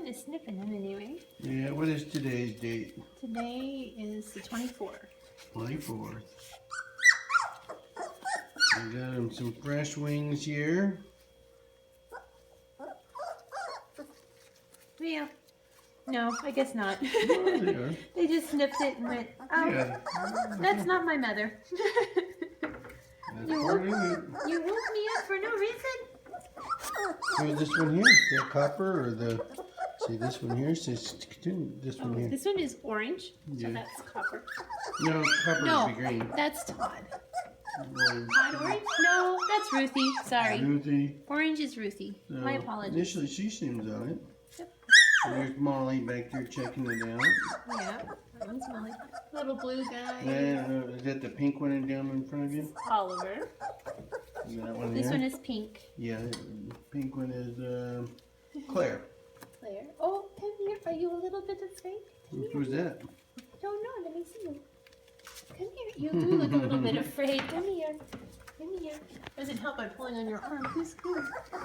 is sniffing them anyway. Yeah, what is today's date? Today is the 24th. 24th. I got him some fresh wings here. Yeah. No, I guess not. Oh, they are. They just sniffed it and went, oh, Yeah. that's not my mother. That's You part of it. You woke me up for no reason. Here's this one here. Is that copper or the... See, this one here says... This one here. This one is orange, Yeah. so that's copper. No, copper No, would be green. that's Todd. Orange. Todd orange? No, that's Ruthie. Sorry. Ruthie. Orange is Ruthie. So, My apologies. Initially, she seems on it. Yep. And there's Molly back there checking it out. Yeah, that one's Molly. Little blue guy. And, is that the pink one down in front of you? Oliver. That one This there? one is pink. Yeah, the pink one is Claire. Claire. Oh, come here. Are you a little bit afraid? Who's that? Don't know. Let me see you. Come here. You do look a little bit afraid. Come here. Come here. Doesn't help by pulling on your arm. Who's good?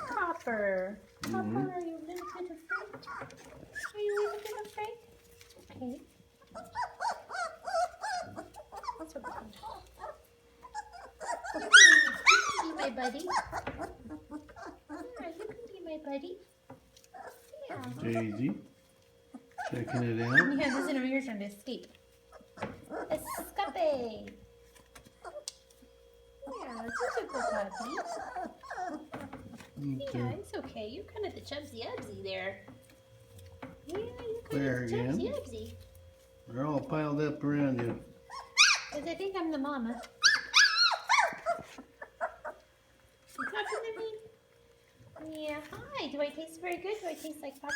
Copper. Copper, are you a little bit afraid? Are you a little bit afraid? Okay. That's what I'm You can be my buddy. Yeah, you can be my buddy. Yeah. Daisy. Checking it out. Yeah, this is your turn to escape. Escape! Yeah, it's such a good puppy. Yeah, it's okay. You're kind of the chubsy-ubsy there. Yeah, you're kind Claire of the again. chubsy-ubsy. They're all piled up around you. Because I think I'm the mama. You talking to me? Yeah, hi. Do I taste very good? Do I taste like papa?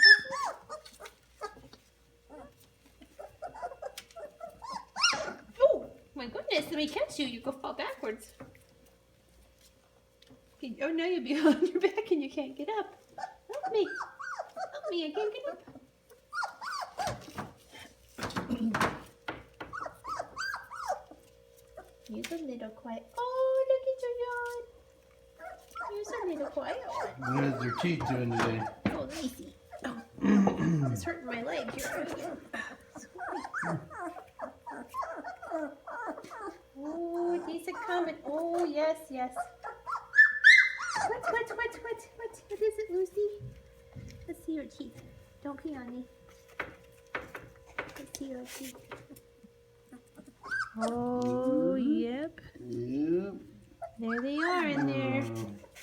Oh, my goodness. Let me catch you. You go fall backwards. Oh, no, you'll be on your back and you can't get up. Help me. Help me. I can't get up. You're a little quiet. Oh, look at your yawn. You're a little quiet one. What is their teeth doing today? Oh, let me see. Oh, it's hurting my leg here. Oh, these are coming. Oh, yes, yes. What is it, Lucy? Let's see your teeth. Don't pee on me. Let's see your teeth. Oh, yep. Yep. There they are in there.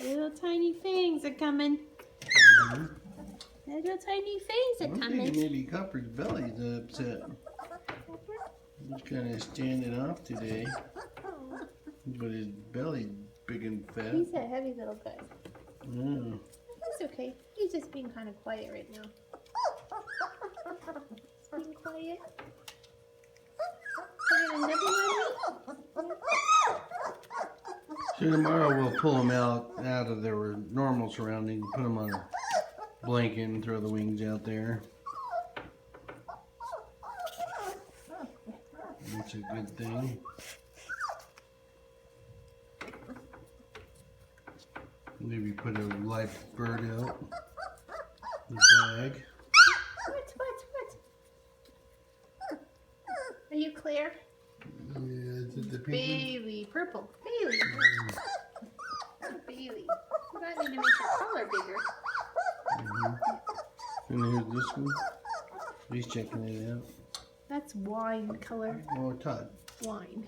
Little tiny fangs are coming. Little tiny fangs I are think coming. maybe Copper's belly's upset. He's kind of standing off today. But his belly's big and fat. He's a heavy little guy. Yeah. He's okay. He's just being kind of quiet right now. He's being quiet. You're gonna nibble on me? So tomorrow we'll pull them out of their normal surroundings, put them on a blanket and throw the wings out there. That's a good thing. Maybe put a live bird out. The bag. What? Are you Claire? Yeah, is it the pink Bailey. Purple. Bailey. Bailey. You might need to make your collar bigger. one? And here's this one. He's checking it out. That's wine color. Oh, Todd. Wine.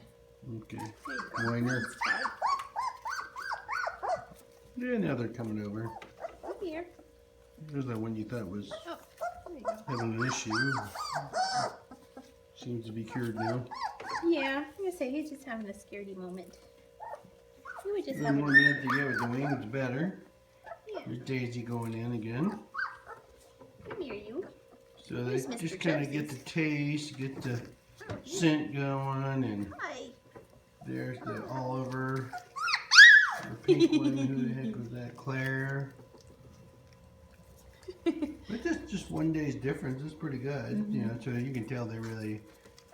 Okay. There you go. Weiner. That's Todd. Yeah, now they're coming over. Come here. There's that one you thought was Oh, there you go. having an issue. Seems to be cured now. Yeah, I'm gonna say he's just having a scaredy moment. He would just The have more a... minutes you get with the wings, better. Yeah, There's Daisy going in again. come here, you. So they Here's Mr. just kind of get the taste, get the scent going, and Hi. there's the Oliver. The pink one, who the heck was that? Claire. But that's just one day's difference. It's pretty good, you know. So you can tell they really